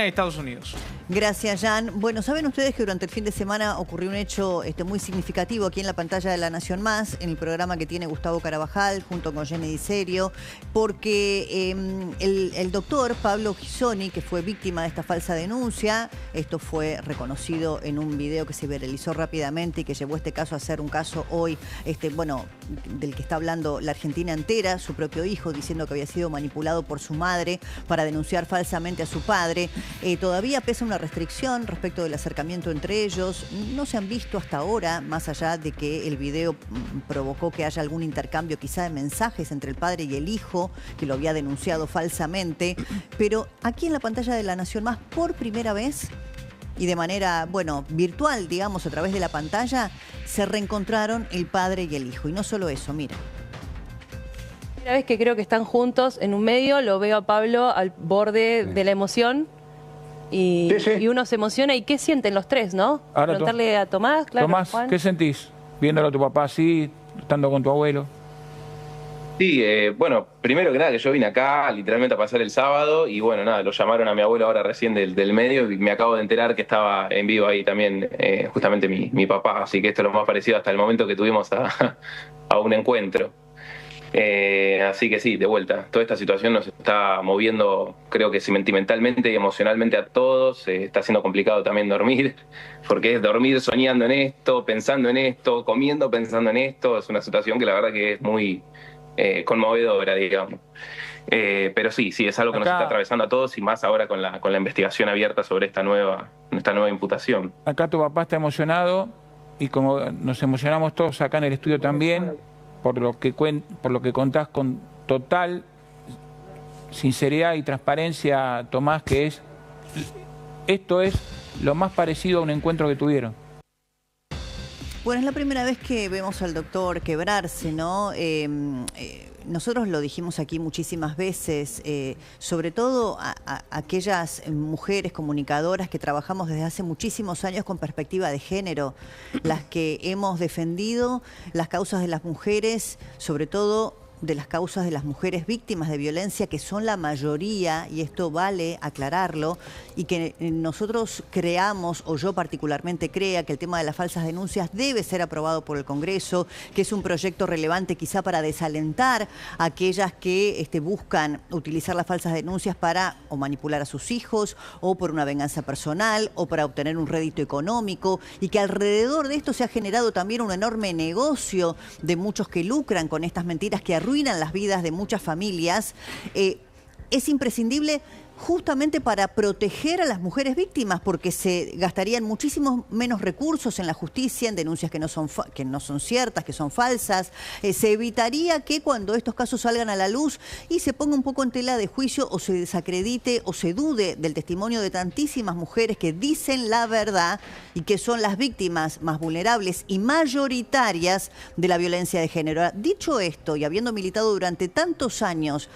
en Estados Unidos. Gracias, Jan. Bueno, saben ustedes que durante el fin de semana ocurrió un hecho muy significativo aquí en la pantalla de La Nación Más, en el programa que tiene Gustavo Carabajal junto con Jenny Di Serio, porque el doctor Pablo Ghisoni, que fue víctima de esta falsa denuncia, esto fue reconocido en un video que se viralizó rápidamente y que llevó este caso a ser un caso hoy, bueno, del que está hablando la Argentina entera, su propio hijo diciendo que había sido manipulado por su madre para denunciar falsamente a su padre. Todavía pesa una restricción respecto del acercamiento entre ellos. No se han visto hasta ahora, más allá de que el video provocó que haya algún intercambio quizá de mensajes entre el padre y el hijo, que lo había denunciado falsamente. Pero aquí en la pantalla de La Nación Más, por primera vez, y de manera, bueno, virtual, digamos, a través de la pantalla, se reencontraron el padre y el hijo. Y no solo eso, mira. Primera vez que creo que están juntos en un medio, lo veo a Pablo al borde de la emoción. Y uno se emociona. ¿Y qué sienten los tres, no? Ahora preguntarle a Tomás, claro. Tomás, Juan. ¿qué sentís viéndolo a tu papá así, estando con tu abuelo? Sí, bueno, primero que nada que yo vine acá literalmente a pasar el sábado y bueno, nada, lo llamaron a mi abuelo ahora recién del medio y me acabo de enterar que estaba en vivo ahí también justamente mi papá, así que esto es lo más parecido hasta el momento que tuvimos a un encuentro. Así que sí, de vuelta, toda esta situación nos está moviendo, creo que sentimentalmente y emocionalmente a todos. Está siendo complicado también dormir, porque es dormir soñando en esto, pensando en esto, comiendo pensando en esto. Es una situación que la verdad que es muy conmovedora, digamos. Pero sí, es algo que nos está atravesando a todos y más ahora con la investigación abierta sobre esta nueva imputación. Acá tu papá está emocionado y como nos emocionamos todos acá en el estudio también, por lo que contás con total sinceridad y transparencia, Tomás, que esto es lo más parecido a un encuentro que tuvieron. Bueno, es la primera vez que vemos al doctor quebrarse, ¿no? Nosotros lo dijimos aquí muchísimas veces, sobre todo a aquellas mujeres comunicadoras que trabajamos desde hace muchísimos años con perspectiva de género, las que hemos defendido las causas de las mujeres, sobre todo de las causas de las mujeres víctimas de violencia, que son la mayoría, y esto vale aclararlo, y que nosotros creamos, o yo particularmente crea, que el tema de las falsas denuncias debe ser aprobado por el Congreso, que es un proyecto relevante quizá para desalentar a aquellas que buscan utilizar las falsas denuncias para o manipular a sus hijos, o por una venganza personal, o para obtener un rédito económico, y que alrededor de esto se ha generado también un enorme negocio de muchos que lucran con estas mentiras que arruinan las vidas de muchas familias. Es imprescindible justamente para proteger a las mujeres víctimas, porque se gastarían muchísimos menos recursos en la justicia, en denuncias que no son ciertas, que son falsas. Se evitaría que cuando estos casos salgan a la luz y se ponga un poco en tela de juicio o se desacredite o se dude del testimonio de tantísimas mujeres que dicen la verdad y que son las víctimas más vulnerables y mayoritarias de la violencia de género. Dicho esto, y habiendo militado durante tantos años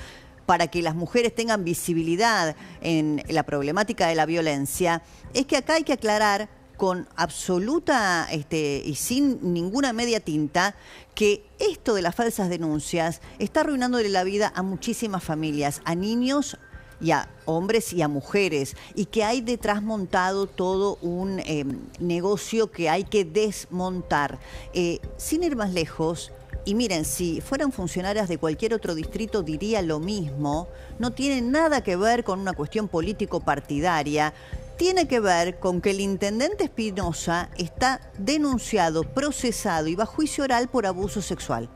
para que las mujeres tengan visibilidad en la problemática de la violencia, es que acá hay que aclarar con absoluta y sin ninguna media tinta que esto de las falsas denuncias está arruinándole la vida a muchísimas familias, a niños y a hombres y a mujeres, y que hay detrás montado todo un negocio que hay que desmontar. Sin ir más lejos, y miren, si fueran funcionarias de cualquier otro distrito diría lo mismo, no tiene nada que ver con una cuestión político-partidaria, tiene que ver con que el intendente Espinosa está denunciado, procesado y bajo juicio oral por abuso sexual.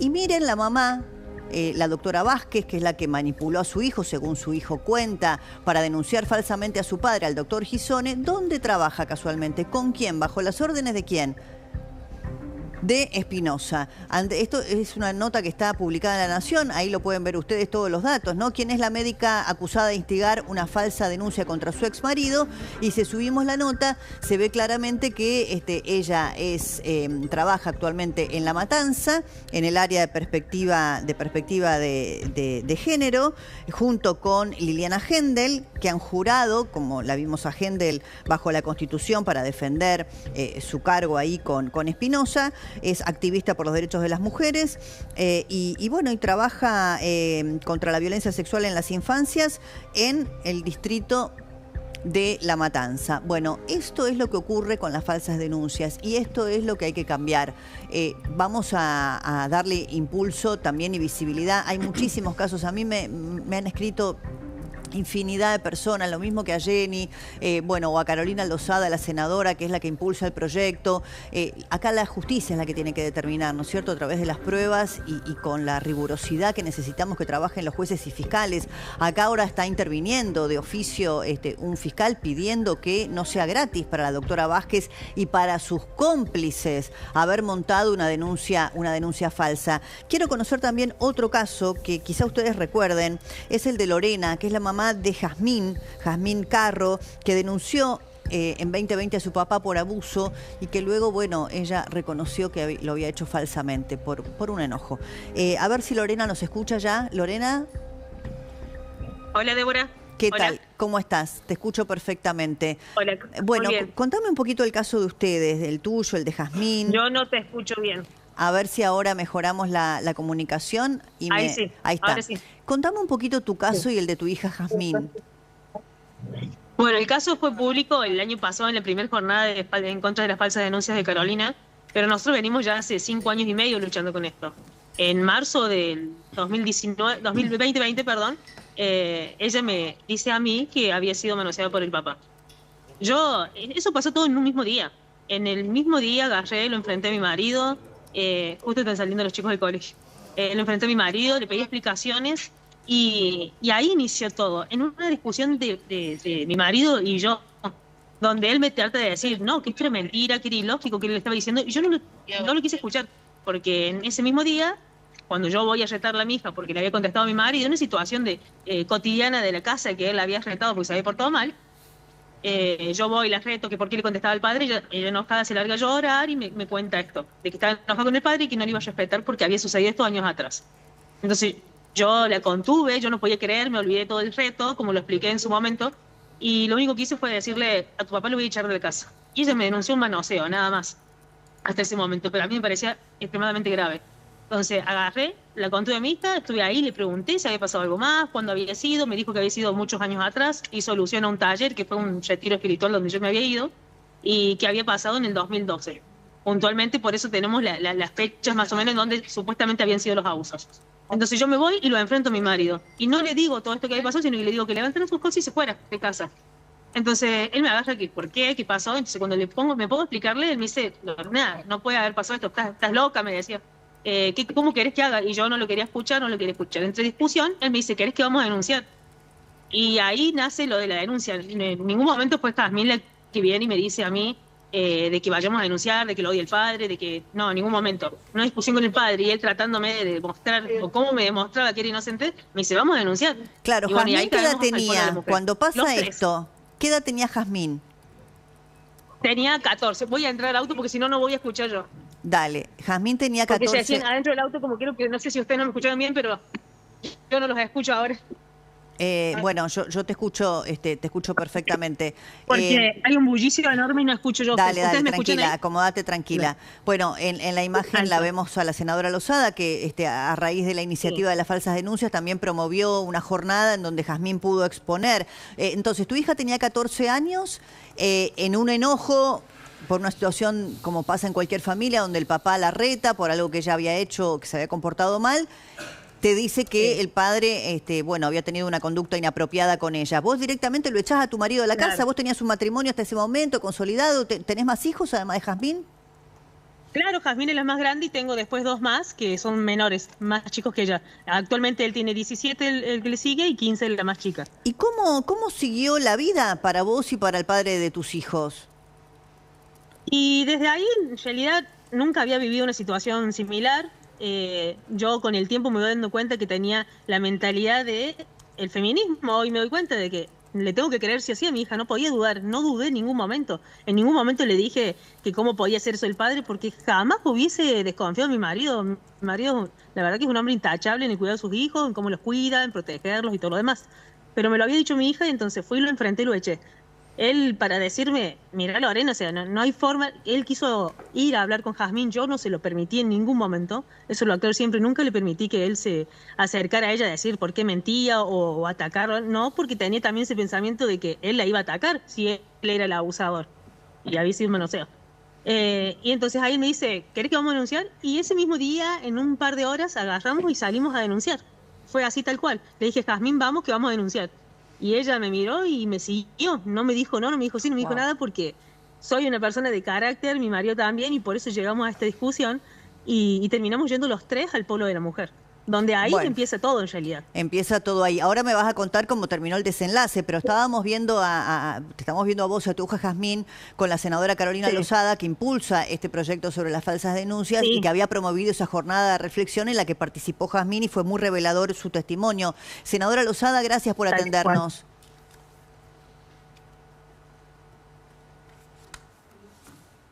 Y miren la mamá, la doctora Vázquez, que es la que manipuló a su hijo, según su hijo cuenta, para denunciar falsamente a su padre, al doctor Ghisoni, ¿dónde trabaja casualmente? ¿Con quién? ¿Bajo las órdenes de quién? De Espinosa. Esto es una nota que está publicada en La Nación, ahí lo pueden ver ustedes todos los datos, ¿no? ¿Quién es la médica acusada de instigar una falsa denuncia contra su exmarido? Y si subimos la nota, se ve claramente que ella trabaja actualmente en La Matanza, en el área de perspectiva de género, junto con Liliana Hendel, que han jurado, como la vimos a Hendel bajo la Constitución, para defender su cargo ahí con Espinosa. es activista por los derechos de las mujeres y bueno, y trabaja contra la violencia sexual en las infancias en el distrito de La Matanza. Bueno, esto es lo que ocurre con las falsas denuncias y esto es lo que hay que cambiar. Vamos a darle impulso también y visibilidad. Hay muchísimos casos. A mí me han escrito infinidad de personas, lo mismo que a Jenny, bueno, o a Carolina Lozada, la senadora, que es la que impulsa el proyecto. Acá la justicia es la que tiene que determinar, ¿no es cierto?, a través de las pruebas y con la rigurosidad que necesitamos que trabajen los jueces y fiscales. Acá ahora está interviniendo de oficio un fiscal pidiendo que no sea gratis para la doctora Vázquez y para sus cómplices haber montado una denuncia falsa. Quiero conocer también otro caso que quizá ustedes recuerden, es el de Lorena, que es la mamá de Jazmín Carro, que denunció en 2020 a su papá por abuso y que luego, bueno, ella reconoció que lo había hecho falsamente por un enojo. A ver si Lorena nos escucha ya. Lorena. Hola, Débora. ¿Qué Hola. tal? ¿Cómo estás? Te escucho perfectamente. Hola. Bueno, Muy bien. contame un poquito el caso de ustedes, el tuyo, el de Jazmín. Yo no te escucho bien. A ver si ahora mejoramos la comunicación. Ahí sí, Ahí está. ahora sí. Contame un poquito tu caso y el de tu hija Jazmín. Bueno, el caso fue público el año pasado en la primera jornada en contra de las falsas denuncias de Carolina, pero nosotros venimos ya hace 5 años y medio luchando con esto. En marzo del 2020, ella me dice a mí que había sido manoseada por el papá. Eso pasó todo en un mismo día. En el mismo día agarré, lo enfrenté a mi marido, justo están saliendo los chicos del colegio. Lo enfrenté a mi marido, le pedí explicaciones y ahí inició todo. En una discusión de mi marido y yo, donde él me trata de decir, no, que esto era mentira, que era ilógico, que él le estaba diciendo, y yo no lo quise escuchar, porque en ese mismo día, cuando yo voy a retarle a mi hija, porque le había contestado a mi marido, en una situación cotidiana de la casa que él había retado porque se había portado mal, yo voy y la reto que por qué le contestaba al padre, ella enojada se larga a llorar y me cuenta esto, de que estaba enojada con el padre y que no le iba a respetar porque había sucedido esto años atrás. Entonces yo la contuve, yo no podía creer, me olvidé todo el reto, como lo expliqué en su momento, y lo único que hice fue decirle, a tu papá lo voy a echar de la casa. Y ella me denunció un manoseo, nada más, hasta ese momento, pero a mí me parecía extremadamente grave. Entonces agarré, la contuve a mi hija, estuve ahí, le pregunté si había pasado algo más, cuándo había sido, me dijo que había sido muchos años atrás, hizo alusión a un taller que fue un retiro espiritual donde yo me había ido y que había pasado en el 2012. Puntualmente, por eso tenemos las fechas más o menos en donde supuestamente habían sido los abusos. Entonces yo me voy y lo enfrento a mi marido. Y no le digo todo esto que había pasado, sino que le digo que levantara sus cosas y se fuera de casa. Entonces él me agarra que ¿por qué? ¿Qué pasó? Entonces cuando me pongo a explicarle, él me dice, nada, no puede haber pasado esto, estás loca, me decía. ¿Cómo querés que haga? Y yo no lo quería escuchar, Entre discusión, él me dice, ¿querés que vamos a denunciar? Y ahí nace lo de la denuncia. En ningún momento fue Jazmín la que viene y me dice a mí de que vayamos a denunciar, de que lo odie el padre, de que... No, en ningún momento. Una discusión con el padre y él tratándome de demostrar, o cómo me demostraba que era inocente, me dice, vamos a denunciar. Claro, bueno, Jazmín, ¿qué edad tenía cuando pasa esto? ¿Qué edad tenía Jazmín? Tenía 14. Voy a entrar al auto porque si no, no voy a escuchar yo. Dale, Jazmín tenía 14. Porque se decían adentro del auto como quiero que no sé si ustedes no me escucharon bien, pero yo no los escucho ahora. Bueno, yo te escucho perfectamente. Porque hay un bullicio enorme y no escucho yo. Dale, tranquila, acomódate tranquila. Dale. Bueno, en la imagen la vemos a la senadora Lozada, que a raíz de la iniciativa de las falsas denuncias también promovió una jornada en donde Jazmín pudo exponer. Entonces, tu hija tenía 14 años, en un enojo por una situación como pasa en cualquier familia, donde el papá la reta por algo que ella había hecho, que se había comportado mal. Te dice que el padre, había tenido una conducta inapropiada con ella. Vos directamente lo echás a tu marido de la casa. Vos tenías un matrimonio hasta ese momento consolidado. ¿Tenés más hijos además de Jazmín? Claro, Jazmín es la más grande y tengo después 2 más que son menores, más chicos que ella. Actualmente él tiene 17, el que le sigue, y 15 la más chica. ¿Y cómo siguió la vida para vos y para el padre de tus hijos? Y desde ahí, en realidad, nunca había vivido una situación similar. Yo con el tiempo me voy dando cuenta que tenía la mentalidad de el feminismo. Hoy me doy cuenta de que le tengo que creer sí o sí a mi hija, no podía dudar, no dudé en ningún momento. En ningún momento le dije que cómo podía ser eso el padre, porque jamás hubiese desconfiado de mi marido. Mi marido, la verdad que es un hombre intachable en el cuidado de sus hijos, en cómo los cuida, en protegerlos y todo lo demás. Pero me lo había dicho mi hija y entonces fui y lo enfrenté y lo eché. él para decirme, mira Lorena, o sea, no hay forma, él quiso ir a hablar con Jazmín, yo no se lo permití en ningún momento, eso lo aclaro siempre, nunca le permití que él se acercara a ella a decir por qué mentía o atacarla, no, porque tenía también ese pensamiento de que él la iba a atacar si él era el abusador y había sido un manoseo. Y entonces ahí me dice, ¿querés que vamos a denunciar? Y ese mismo día, en un par de horas, agarramos y salimos a denunciar. Fue así tal cual. Le dije, Jazmín, vamos que vamos a denunciar. Y ella me miró y me siguió. No me dijo no me dijo sí, no me dijo nada porque soy una persona de carácter, mi marido también, y por eso llegamos a esta discusión y terminamos yendo los tres al Polo de la Mujer, donde ahí empieza todo en realidad. Empieza todo ahí. Ahora me vas a contar cómo terminó el desenlace, pero estábamos viendo te estamos viendo a vos y a tu hija Jazmín con la senadora Carolina Lozada, que impulsa este proyecto sobre las falsas denuncias y que había promovido esa jornada de reflexión en la que participó Jazmín y fue muy revelador su testimonio. Senadora Lozada, gracias por atendernos.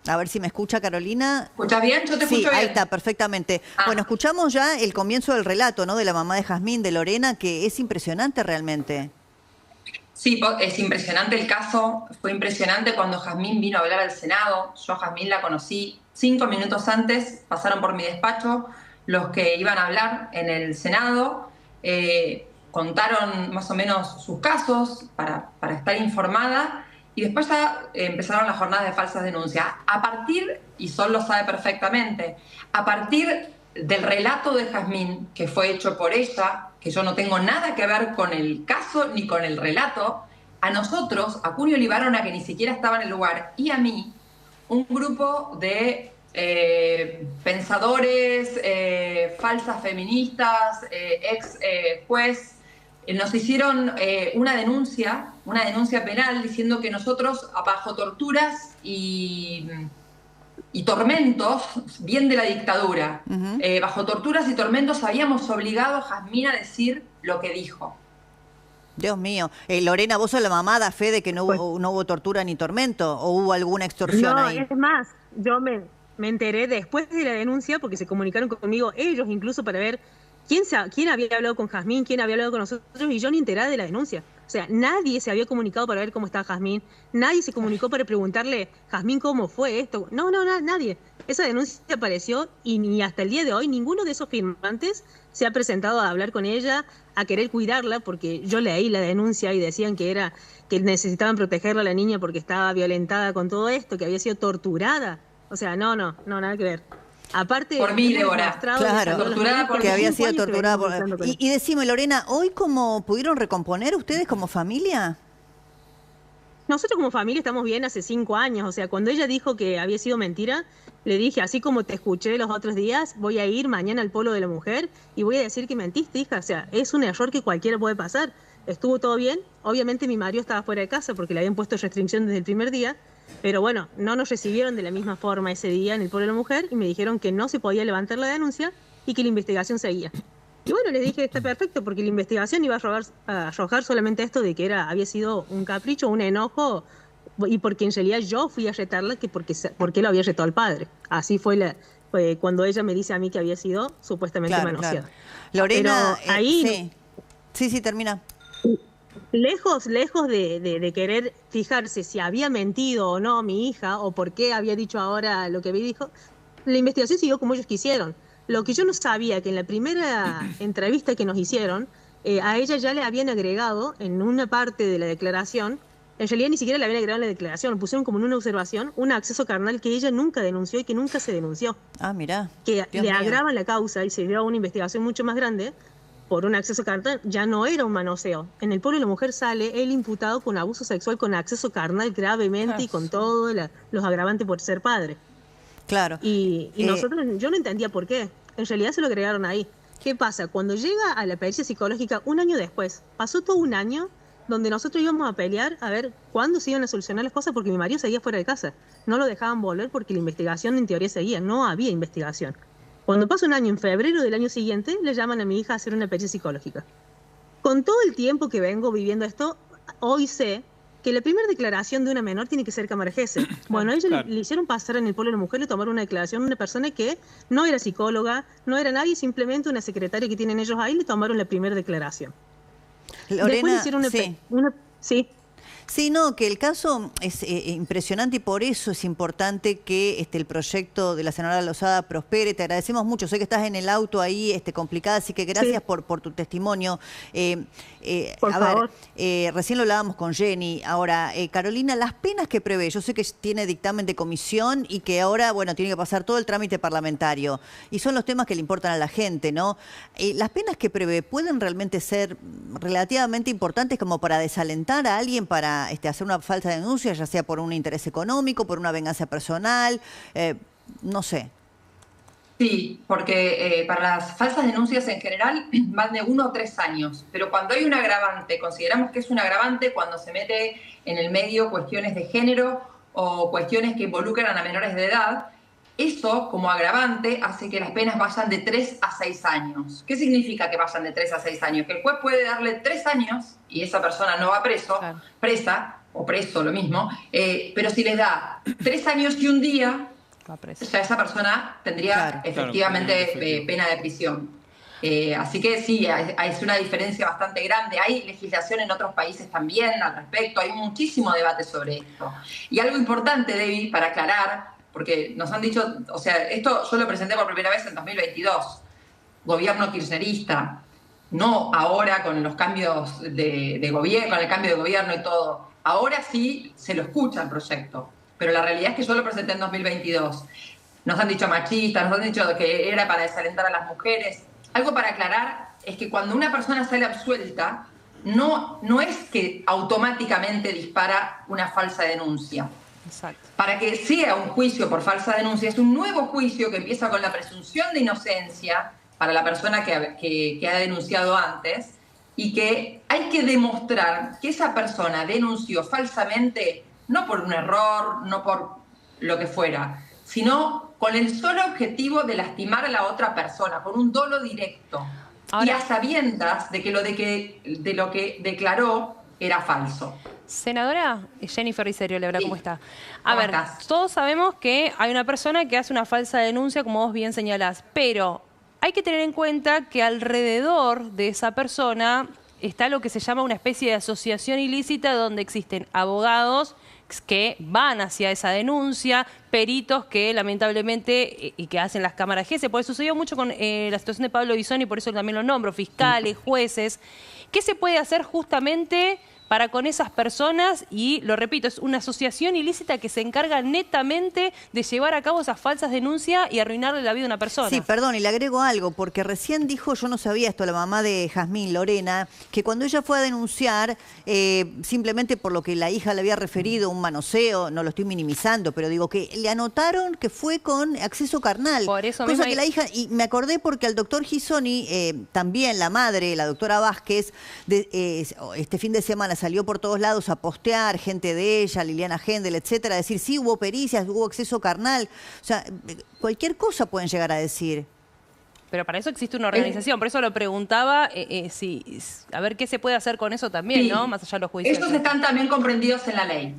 A ver si me escucha Carolina. ¿Escuchás bien? Yo te escucho bien. Sí, ahí está, perfectamente. Bueno, escuchamos ya el comienzo del relato, ¿no? De la mamá de Jazmín, de Lorena, que es impresionante realmente. Sí, es impresionante el caso. Fue impresionante cuando Jazmín vino a hablar al Senado. Yo a Jazmín la conocí 5 minutos antes, pasaron por mi despacho los que iban a hablar en el Senado. Contaron más o menos sus casos para estar informada. Y después ya empezaron las jornadas de falsas denuncias. A partir, y Sol lo sabe perfectamente, a partir del relato de Jazmín, que fue hecho por ella, que yo no tengo nada que ver con el caso ni con el relato, a nosotros, a Cunio Libarona, que ni siquiera estaba en el lugar, y a mí, un grupo de pensadores, falsas feministas, ex juez, nos hicieron una denuncia penal diciendo que nosotros, bajo torturas y tormentos, bien de la dictadura, bajo torturas y tormentos habíamos obligado a Jazmín a decir lo que dijo. Dios mío. Lorena, ¿vos sos la mamá, da fe de que no hubo tortura ni tormento? ¿O hubo alguna extorsión ahí? No, es más, yo me enteré después de la denuncia porque se comunicaron conmigo ellos incluso para ver ¿quién había hablado con Jazmín? ¿Quién había hablado con nosotros? Y yo ni enterada de la denuncia. O sea, nadie se había comunicado para ver cómo estaba Jazmín. Nadie se comunicó para preguntarle, Jazmín, ¿cómo fue esto? No, nadie. Esa denuncia apareció y ni hasta el día de hoy ninguno de esos firmantes se ha presentado a hablar con ella, a querer cuidarla, porque yo leí la denuncia y decían que necesitaban protegerla a la niña porque estaba violentada con todo esto, que había sido torturada. O sea, no, nada que ver. Aparte, por mí, Débora. Claro, torturada porque había sido torturada por... Y decime, Lorena, ¿hoy cómo pudieron recomponer ustedes como familia? Nosotros como familia estamos bien hace 5 años. O sea, cuando ella dijo que había sido mentira, le dije, así como te escuché los otros días, voy a ir mañana al Polo de la Mujer y voy a decir que mentiste, hija. O sea, es un error que cualquiera puede pasar. Estuvo todo bien. Obviamente mi marido estaba fuera de casa porque le habían puesto restricción desde el primer día. Pero bueno, no nos recibieron de la misma forma ese día en el Polo de la Mujer y me dijeron que no se podía levantar la denuncia y que la investigación seguía. Y bueno, les dije, está perfecto, porque la investigación iba a arrojar solamente esto de que había sido un capricho, un enojo, y porque en realidad yo fui a retarla que porque lo había retado al padre. Así fue cuando ella me dice a mí que había sido supuestamente manoseada. Claro. Lorena, pero ahí... Sí, termina. Lejos de querer fijarse si había mentido o no mi hija o por qué había dicho ahora lo que había dicho, la investigación siguió como ellos quisieron. Lo que yo no sabía que en la primera entrevista que nos hicieron, a ella ya le habían agregado en una parte de la declaración, en realidad ni siquiera le habían agregado en la declaración, lo pusieron como en una observación, un acceso carnal que ella nunca denunció y que nunca se denunció. Ah, mirá. Que le agravan la causa y se dio a una investigación mucho más grande. Por un acceso carnal, ya no era un manoseo. En el Polo de la Mujer sale él imputado con abuso sexual con acceso carnal gravemente y con todos los agravantes por ser padre. Claro. Y nosotros, yo no entendía por qué. En realidad se lo agregaron ahí. ¿Qué pasa? Cuando llega a la pericia psicológica, un año después, pasó todo un año donde nosotros íbamos a pelear a ver cuándo se iban a solucionar las cosas porque mi marido seguía fuera de casa. No lo dejaban volver porque la investigación en teoría seguía. No había investigación. Cuando pasa un año, en febrero del año siguiente, le llaman a mi hija a hacer una pericia psicológica. Con todo el tiempo que vengo viviendo esto, hoy sé que la primera declaración de una menor tiene que ser cámara Gesell. Bueno, a ella le hicieron pasar en el Polo de la Mujer, le tomaron una declaración a una persona que no era psicóloga, no era nadie, simplemente una secretaria que tienen ellos ahí, le tomaron la primera declaración. Lorena, después hicieron una... sí. Sí. Sí, no, que el caso es impresionante y por eso es importante que el proyecto de la senadora Lozada prospere. Te agradecemos mucho. Sé que estás en el auto ahí complicada, así que gracias por tu testimonio. Por favor. Recién lo hablábamos con Jenny. Ahora, Carolina, las penas que prevé, yo sé que tiene dictamen de comisión y que ahora, bueno, tiene que pasar todo el trámite parlamentario. Y son los temas que le importan a la gente, ¿no? Las penas que prevé pueden realmente ser relativamente importantes como para desalentar a alguien para hacer una falsa denuncia, ya sea por un interés económico, por una venganza personal, no sé. Sí, porque para las falsas denuncias en general van de 1 o 3 años, pero cuando hay un agravante, consideramos que es un agravante cuando se mete en el medio cuestiones de género o cuestiones que involucran a menores de edad, eso como agravante hace que las penas vayan de 3 a 6 años. ¿Qué significa que vayan de 3 a 6 años? Que el juez puede darle 3 años y esa persona no va preso, claro, presa o preso, lo mismo, pero si les da 3 años y un día, ya esa persona tendría Claro. efectivamente pena de prisión. Así que sí, es una diferencia bastante grande. Hay legislación en otros países también al respecto, hay muchísimo debate sobre esto. Y algo importante, Debbie, para aclarar, porque nos han dicho, o sea, esto yo lo presenté por primera vez en 2022, gobierno kirchnerista, no ahora con los cambios de gobierno, con el cambio de gobierno y todo. Ahora sí se lo escucha el proyecto, pero la realidad es que yo lo presenté en 2022. Nos han dicho machistas, nos han dicho que era para desalentar a las mujeres. Algo para aclarar es que cuando una persona sale absuelta, no es que automáticamente dispara una falsa denuncia. Exacto. Para que sea un juicio por falsa denuncia, es un nuevo juicio que empieza con la presunción de inocencia para la persona que ha denunciado antes y que hay que demostrar que esa persona denunció falsamente, no por un error, no por lo que fuera, sino con el solo objetivo de lastimar a la otra persona, con un dolo directo. Ahora, y a sabiendas de lo que declaró era falso. Senadora Jennifer Riserio, le habla, Sí. ¿cómo está? ¿Cómo estás? Todos sabemos que hay una persona que hace una falsa denuncia, como vos bien señalás, pero hay que tener en cuenta que alrededor de esa persona está lo que se llama una especie de asociación ilícita donde existen abogados que van hacia esa denuncia, peritos que lamentablemente y que hacen las cámaras GS. Por eso sucedió mucho con la situación de Pablo Bisoni, por eso también lo nombro, fiscales, jueces. ¿Qué se puede hacer justamente para con esas personas? Y lo repito, es una asociación ilícita que se encarga netamente de llevar a cabo esas falsas denuncias y arruinarle la vida a una persona. Sí, perdón, y le agrego algo, porque recién dijo, yo no sabía esto, la mamá de Jazmín, Lorena, que cuando ella fue a denunciar, simplemente por lo que la hija le había referido, un manoseo, no lo estoy minimizando, pero digo que le anotaron que fue con acceso carnal. Por eso cosa mismo que la hija, y me acordé porque al doctor Gisoni, también la madre, la doctora Vázquez, este fin de semana salió por todos lados a postear, gente de ella, Liliana Gendel, etcétera, a decir, sí, hubo pericias, hubo acceso carnal. O sea, cualquier cosa pueden llegar a decir. Pero para eso existe una organización, por eso lo preguntaba, a ver qué se puede hacer con eso también, Sí. ¿no? Más allá de los juicios. Esos están también comprendidos en la ley.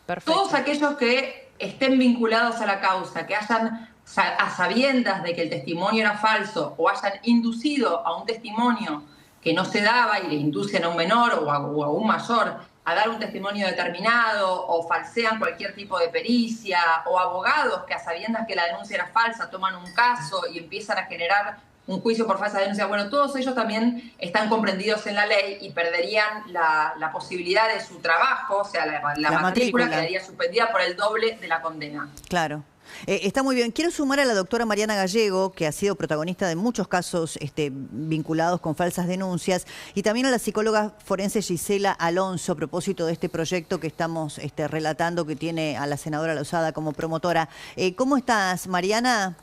Perfecto. Todos aquellos que estén vinculados a la causa, que hayan, a sabiendas de que el testimonio era falso o hayan inducido a un testimonio que no se daba y le inducen a un menor o a un mayor a dar un testimonio determinado o falsean cualquier tipo de pericia, o abogados que a sabiendas que la denuncia era falsa toman un caso y empiezan a generar un juicio por falsa denuncia. Bueno, todos ellos también están comprendidos en la ley y perderían la posibilidad de su trabajo, o sea, la matrícula quedaría suspendida por el doble de la condena. Claro. Está muy bien. Quiero sumar a la doctora Mariana Gallego, que ha sido protagonista de muchos casos vinculados con falsas denuncias, y también a la psicóloga forense Gisela Alonso, a propósito de este proyecto que estamos relatando, que tiene a la senadora Lozada como promotora. ¿Cómo estás, Mariana?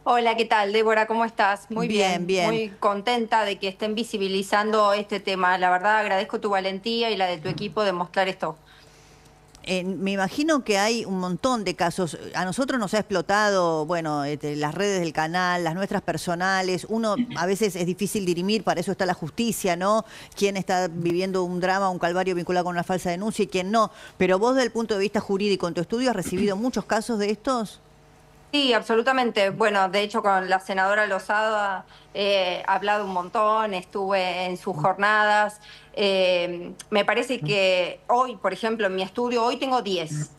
Hola, ¿qué tal, Débora? ¿Cómo estás? Muy Bien, bien. Muy contenta de que estén visibilizando este tema. La verdad, agradezco tu valentía y la de tu equipo de mostrar esto. Me imagino que hay un montón de casos. A nosotros nos ha explotado, bueno, las redes del canal, las nuestras personales. Uno a veces es difícil dirimir, para eso está la justicia, ¿no? Quién está viviendo un drama, un calvario vinculado con una falsa denuncia y quién no. Pero vos, desde el punto de vista jurídico, en tu estudio, ¿has recibido muchos casos de estos? Sí, absolutamente. Bueno, de hecho con la senadora Lozada he hablado un montón, estuve en sus jornadas. Me parece que hoy, por ejemplo, en mi estudio, hoy tengo 10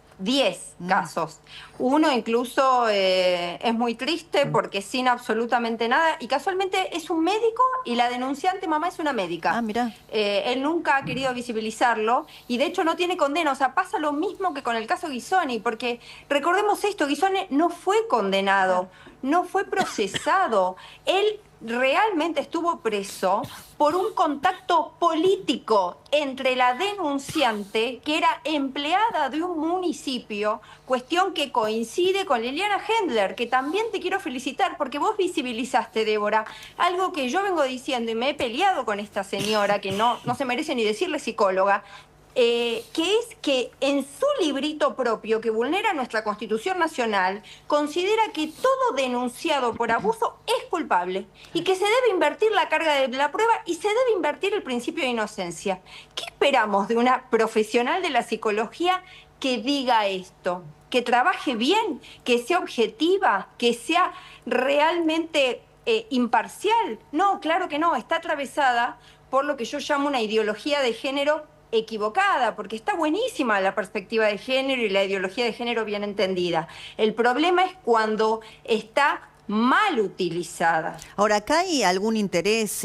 casos. Uno incluso es muy triste porque sin absolutamente nada, y casualmente es un médico y la denunciante mamá es una médica. Ah, mirá. Él nunca ha querido visibilizarlo y de hecho no tiene condena. O sea, pasa lo mismo que con el caso Guisoni, porque recordemos esto, Guisoni no fue condenado, no fue procesado. Él realmente estuvo preso por un contacto político entre la denunciante, que era empleada de un municipio, cuestión que coincide con Liliana Hendler, que también te quiero felicitar porque vos visibilizaste, Débora, algo que yo vengo diciendo y me he peleado con esta señora, que no se merece ni decirle psicóloga, que es que en su librito propio, que vulnera nuestra Constitución Nacional, considera que todo denunciado por abuso es culpable y que se debe invertir la carga de la prueba y se debe invertir el principio de inocencia. ¿Qué esperamos de una profesional de la psicología que diga esto? Que trabaje bien, que sea objetiva, que sea realmente imparcial. No, claro que no, está atravesada por lo que yo llamo una ideología de género equivocada, porque está buenísima la perspectiva de género y la ideología de género bien entendida. El problema es cuando está mal utilizada. Ahora, acá hay algún interés,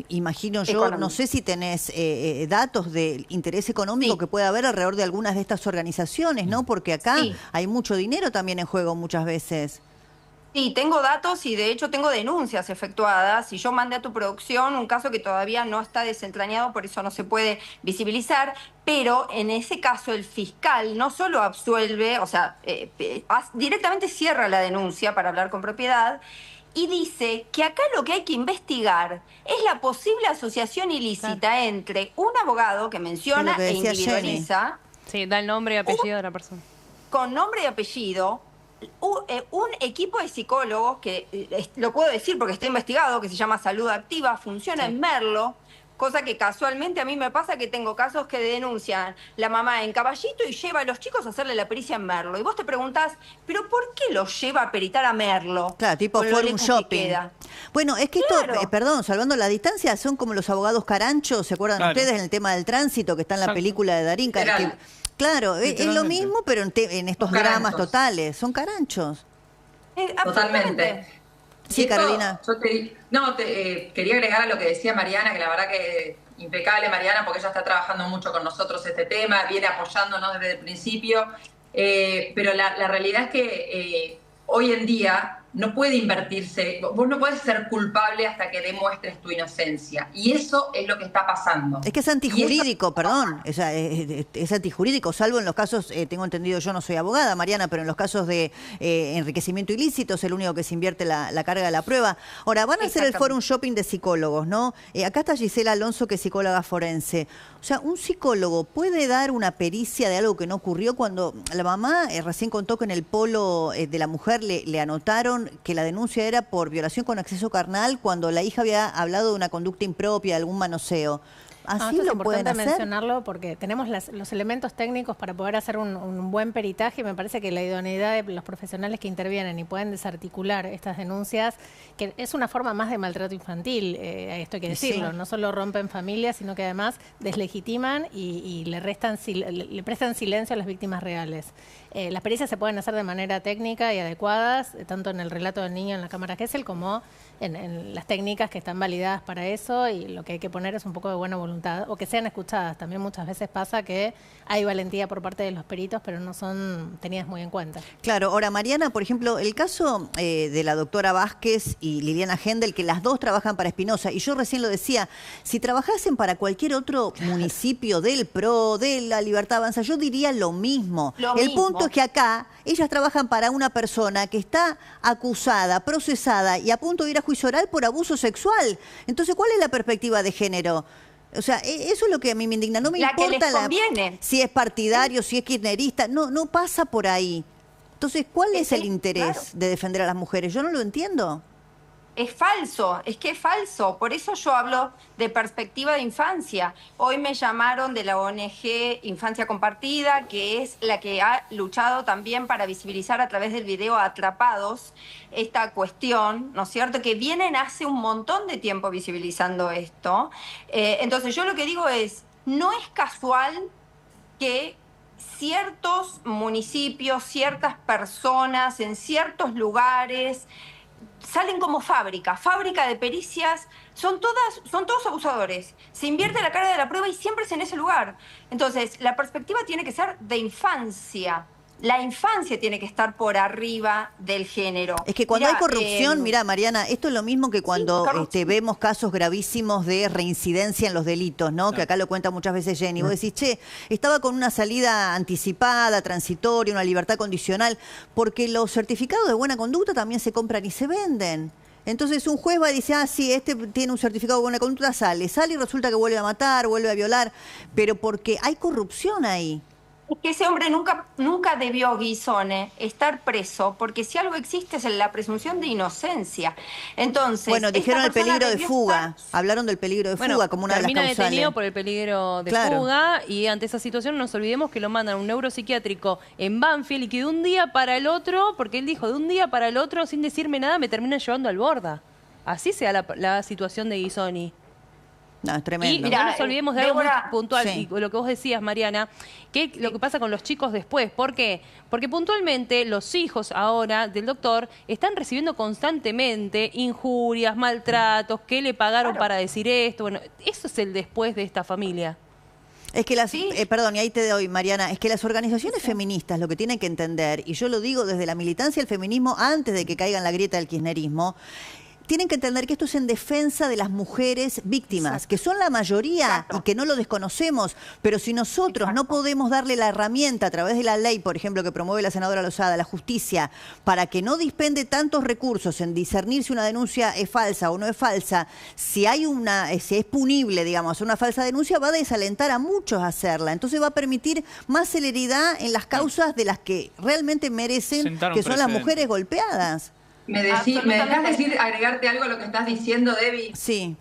imagino yo, Económico. no sé si tenés datos del interés económico Sí. que puede haber alrededor de algunas de estas organizaciones, ¿no? Porque acá Sí. hay mucho dinero también en juego muchas veces. Sí, tengo datos y de hecho tengo denuncias efectuadas y yo mandé a tu producción un caso que todavía no está desentrañado, por eso no se puede visibilizar, pero en ese caso el fiscal no solo absuelve, o sea, directamente cierra la denuncia para hablar con propiedad y dice que acá lo que hay que investigar es la posible asociación ilícita entre un abogado que menciona Es lo que e decía Jenny. individualiza Sí, da el nombre y apellido de la persona. con nombre y apellido, un equipo de psicólogos, que lo puedo decir porque está investigado, que se llama Salud Activa, funciona en Merlo, cosa que casualmente a mí me pasa que tengo casos que denuncian la mamá en Caballito y lleva a los chicos a hacerle la pericia en Merlo. Y vos te preguntás, ¿pero por qué los lleva a peritar a Merlo? Claro, tipo Con lo Forum lejos que Shopping. queda. Bueno, es que Claro. esto, perdón, salvando la distancia, son como los abogados caranchos, ¿se acuerdan Claro. ustedes en el tema del tránsito que está en la Exacto. película de Darín? Literal. Claro, es lo Literalmente. mismo, pero en estos Son dramas caranchos. totales, son caranchos. Totalmente. Sí, Y esto, Carolina. yo quería agregar a lo que decía Mariana, que la verdad que impecable Mariana, porque ella está trabajando mucho con nosotros este tema, viene apoyándonos desde el principio, pero la realidad es que hoy en día no puede invertirse, vos no puedes ser culpable hasta que demuestres tu inocencia, y eso es lo que está pasando. Es que es antijurídico, perdón, es antijurídico, salvo en los casos, tengo entendido, yo no soy abogada, Mariana, pero en los casos de enriquecimiento ilícito es el único que se invierte la carga de la prueba. Ahora, van a hacer el Exactamente. Forum Shopping de psicólogos, ¿no? Acá está Gisela Alonso, que es psicóloga forense. O sea, ¿un psicólogo puede dar una pericia de algo que no ocurrió cuando la mamá recién contó que en el polo de la mujer le anotaron que la denuncia era por violación con acceso carnal cuando la hija había hablado de una conducta impropia, de algún manoseo? ¿Así esto es lo pueden importante hacer? mencionarlo porque tenemos los elementos técnicos para poder hacer un buen peritaje y me parece que la idoneidad de los profesionales que intervienen y pueden desarticular estas denuncias, que es una forma más de maltrato infantil, esto hay que decirlo, Sí. no solo rompen familias, sino que además deslegitiman y le prestan silencio a las víctimas reales. Las pericias se pueden hacer de manera técnica y adecuadas, tanto en el relato del niño en la cámara Gesell como en las técnicas que están validadas para eso, y lo que hay que poner es un poco de buena voluntad o que sean escuchadas. También muchas veces pasa que hay valentía por parte de los peritos, pero no son tenidas muy en cuenta. Claro, ahora Mariana, por ejemplo, el caso de la doctora Vázquez y Liliana Hendel, que las dos trabajan para Espinosa, y yo recién lo decía, si trabajasen para cualquier otro municipio del PRO, de la Libertad Avanza, yo diría lo mismo. El punto es que acá ellas trabajan para una persona que está acusada, procesada y a punto de ir a juicio oral por abuso sexual. Entonces, ¿cuál es la perspectiva de género? O sea, eso es lo que a mí me indigna. No me La que importa les conviene. si es partidario, si es kirchnerista. No pasa por ahí. Entonces, ¿cuál es el interés claro. de defender a las mujeres? Yo no lo entiendo. Es falso, es que es falso. Por eso yo hablo de perspectiva de infancia. Hoy me llamaron de la ONG Infancia Compartida, que es la que ha luchado también para visibilizar a través del video Atrapados esta cuestión, ¿no es cierto? Que vienen hace un montón de tiempo visibilizando esto. Entonces yo lo que digo es, no es casual que ciertos municipios, ciertas personas, en ciertos lugares salen como fábrica de pericias, son todos abusadores. Se invierte la carga de la prueba y siempre es en ese lugar. Entonces, la perspectiva tiene que ser de infancia. La infancia tiene que estar por arriba del género. Es que cuando hay corrupción, mira, Mariana, esto es lo mismo que cuando vemos casos gravísimos de reincidencia en los delitos, ¿no? Claro. Que acá lo cuenta muchas veces Jenny. Vos decís, che, estaba con una salida anticipada, transitoria, una libertad condicional, porque los certificados de buena conducta también se compran y se venden. Entonces un juez va y dice, sí, este tiene un certificado de buena conducta, sale y resulta que vuelve a matar, vuelve a violar, pero porque hay corrupción ahí. Es que ese hombre nunca debió, Guisone, estar preso, porque si algo existe es la presunción de inocencia. Entonces, bueno, dijeron el peligro de fuga, hablaron del peligro de fuga como una de las causales. Termina detenido por el peligro de fuga, y ante esa situación no nos olvidemos que lo mandan a un neuropsiquiátrico en Banfield y que de un día para el otro, porque él dijo, de un día para el otro, sin decirme nada, me terminan llevando al Borda. Así sea la situación de Guisoni. No, es tremendo. Y no nos olvidemos de algo muy puntual, y lo que vos decías, Mariana, que lo que pasa con los chicos después. ¿Por qué? Porque puntualmente los hijos ahora del doctor están recibiendo constantemente injurias, maltratos, que le pagaron para decir esto. Bueno, eso es el después de esta familia. Es que perdón, y ahí te doy, Mariana, es que las organizaciones feministas lo que tienen que entender, y yo lo digo desde la militancia del feminismo antes de que caiga en la grieta del kirchnerismo, tienen que entender que esto es en defensa de las mujeres víctimas, que son la mayoría y que no lo desconocemos, pero si nosotros no podemos darle la herramienta a través de la ley, por ejemplo, que promueve la senadora Lozada, la justicia, para que no dispende tantos recursos en discernir si una denuncia es falsa o no es falsa, si es punible, digamos, una falsa denuncia, va a desalentar a muchos a hacerla. Entonces va a permitir más celeridad en las causas de las que realmente merecen, que son las mujeres golpeadas. ¿Me dejas agregarte algo a lo que estás diciendo, Debbie? Sí.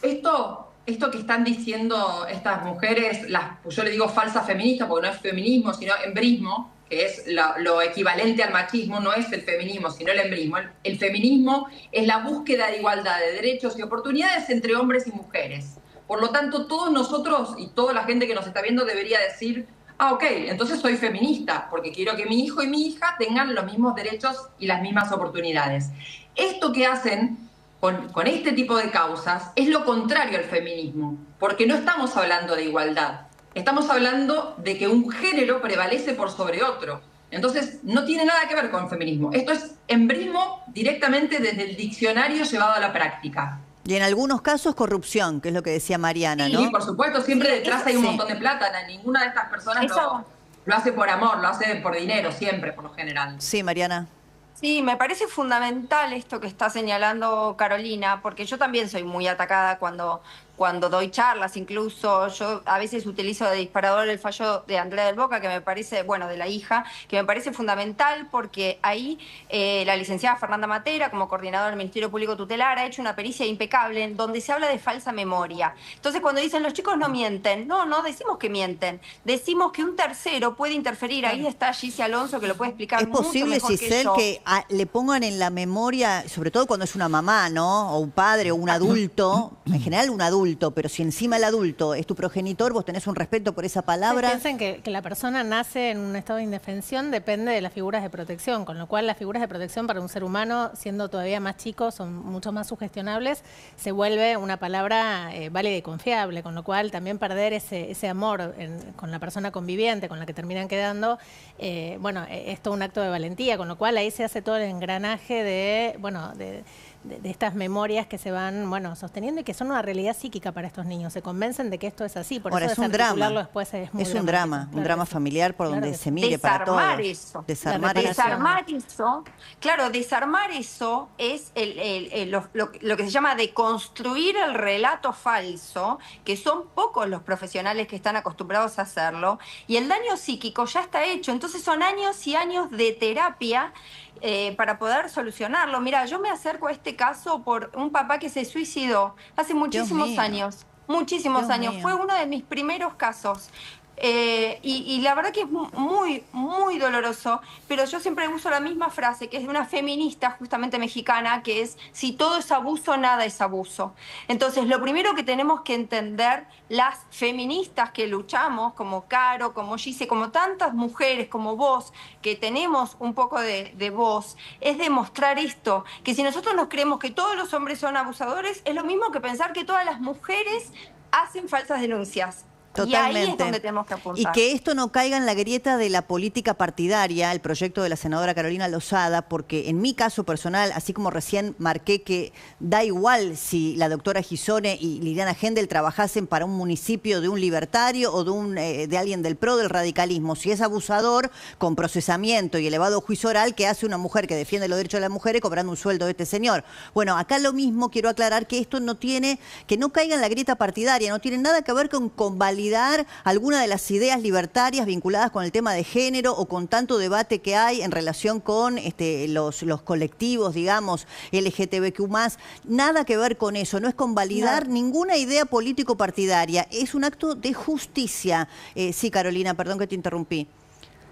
Esto que están diciendo estas mujeres, yo le digo falsas feministas porque no es feminismo, sino embrismo, que es lo equivalente al machismo, no es el feminismo, sino el embrismo. El feminismo es la búsqueda de igualdad de derechos y oportunidades entre hombres y mujeres. Por lo tanto, todos nosotros y toda la gente que nos está viendo debería decir, ok, entonces soy feminista, porque quiero que mi hijo y mi hija tengan los mismos derechos y las mismas oportunidades. Esto que hacen con este tipo de causas es lo contrario al feminismo, porque no estamos hablando de igualdad, estamos hablando de que un género prevalece por sobre otro. Entonces, no tiene nada que ver con feminismo. Esto es embrismo directamente desde el diccionario llevado a la práctica. Y en algunos casos corrupción, que es lo que decía Mariana, ¿no? Sí, por supuesto, siempre detrás hay un montón de plata. Ninguna de estas personas lo hace por amor, lo hace por dinero, siempre, por lo general. Sí, Mariana. Sí, me parece fundamental esto que está señalando Carolina, porque yo también soy muy atacada cuando doy charlas, incluso yo a veces utilizo de disparador el fallo de Andrea del Boca, que me parece, de la hija, que me parece fundamental porque ahí la licenciada Fernanda Matera, como coordinadora del Ministerio Público Tutelar, ha hecho una pericia impecable en donde se habla de falsa memoria. Entonces, cuando dicen los chicos no mienten, no decimos que mienten, decimos que un tercero puede interferir. Ahí está Gissi Alonso, que lo puede explicar mucho mejor que yo. ¿Es posible, Giselle, que le pongan en la memoria, sobre todo cuando es una mamá, ¿no? O un padre o un adulto, en general un adulto, pero si encima el adulto es tu progenitor, vos tenés un respeto por esa palabra? Piensen que la persona nace en un estado de indefensión, depende de las figuras de protección, con lo cual las figuras de protección para un ser humano, siendo todavía más chicos, son mucho más sugestionables, se vuelve una palabra válida y confiable, con lo cual también perder ese amor con la persona conviviente, con la que terminan quedando, es todo un acto de valentía, con lo cual ahí se hace todo el engranaje de estas memorias que se van, sosteniendo y que son una realidad psíquica para estos niños. Se convencen de que esto es así, por eso es un drama. Después es muy un drama, un drama familiar por donde se mire para todos. Desarmar eso. Claro, desarmar eso es lo que se llama deconstruir el relato falso, que son pocos los profesionales que están acostumbrados a hacerlo, y el daño psíquico ya está hecho. Entonces son años y años de terapia para poder solucionarlo. Mira, yo me acerco a este caso por un papá que se suicidó hace muchísimos años. Muchísimos años. Fue uno de mis primeros casos. Y la verdad que es muy, muy doloroso, pero yo siempre uso la misma frase, que es de una feminista justamente mexicana, que es: si todo es abuso, nada es abuso. Entonces, lo primero que tenemos que entender las feministas que luchamos, como Caro, como Gise, como tantas mujeres, como vos, que tenemos un poco de voz, es demostrar esto, que si nosotros nos creemos que todos los hombres son abusadores, es lo mismo que pensar que todas las mujeres hacen falsas denuncias. Totalmente. Y ahí es donde tenemos que apuntar. Y que esto no caiga en la grieta de la política partidaria, el proyecto de la senadora Carolina Lozada, porque en mi caso personal, así como recién marqué que da igual si la doctora Gisone y Liliana Hendel trabajasen para un municipio de un libertario o de alguien del PRO, del radicalismo, si es abusador, con procesamiento y elevado juicio oral, que hace una mujer que defiende los derechos de las mujeres cobrando un sueldo de este señor. Bueno, acá lo mismo, quiero aclarar que esto no tiene, que no caiga en la grieta partidaria, no tiene nada que ver con convalidar alguna de las ideas libertarias vinculadas con el tema de género o con tanto debate que hay en relación con los colectivos, digamos, LGTBQ+. Nada que ver con eso, no es convalidar ninguna idea político-partidaria, es un acto de justicia. Sí, Carolina, perdón que te interrumpí.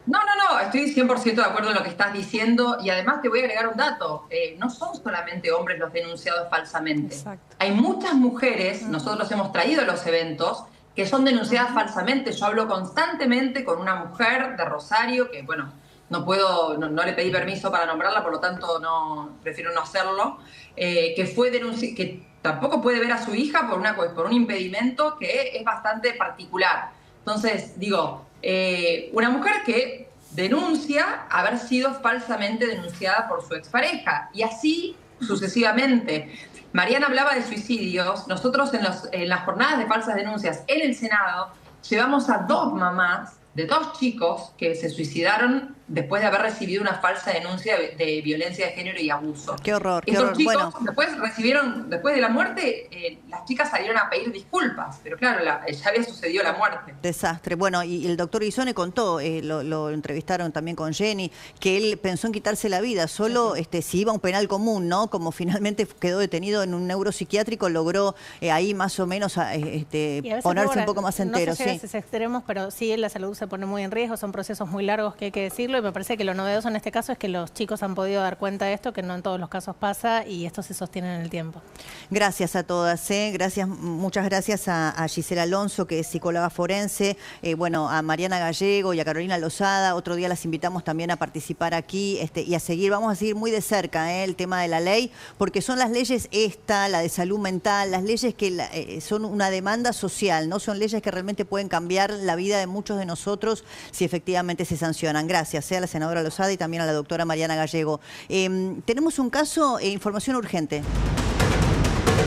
No, estoy 100% de acuerdo en lo que estás diciendo y además te voy a agregar un dato. No son solamente hombres los denunciados falsamente. Exacto. Hay muchas mujeres, nosotros hemos traído a los eventos, que son denunciadas falsamente. Yo hablo constantemente con una mujer de Rosario, que bueno, no le pedí permiso para nombrarla, por lo tanto prefiero no hacerlo, que fue que tampoco puede ver a su hija por un impedimento que es bastante particular. Entonces, digo, una mujer que denuncia haber sido falsamente denunciada por su expareja, y así sucesivamente. Mariana hablaba de suicidios. Nosotros en las jornadas de falsas denuncias en el Senado llevamos a 2 mamás de 2 chicos que se suicidaron después de haber recibido una falsa denuncia de violencia de género y abuso. Qué horror, qué Estos horror. chicos Bueno, después de la muerte, las chicas salieron a pedir disculpas, pero claro, ya había sucedido la muerte. Desastre. Bueno, y el doctor Guisone contó, lo entrevistaron también con Jenny, que él pensó en quitarse la vida, solo si iba a un penal común, ¿no? Como finalmente quedó detenido en un neuropsiquiátrico, logró ahí más o menos ponerse un poco más entero. No se llega a esos extremos, pero sí la salud se pone muy en riesgo, son procesos muy largos que hay que decirlo, y me parece que lo novedoso en este caso es que los chicos han podido dar cuenta de esto, que no en todos los casos pasa, y esto se sostiene en el tiempo. Gracias a todas, muchas gracias a Gisela Alonso, que es psicóloga forense, a Mariana Gallego y a Carolina Lozada. Otro día las invitamos también a participar aquí y vamos a seguir muy de cerca el tema de la ley, porque son las leyes la de salud mental, las leyes que son una demanda social, no son leyes que realmente pueden cambiar la vida de muchos de nosotros si efectivamente se sancionan. Gracias a la senadora Lozada y también a la doctora Mariana Gallego. Tenemos un caso, información urgente.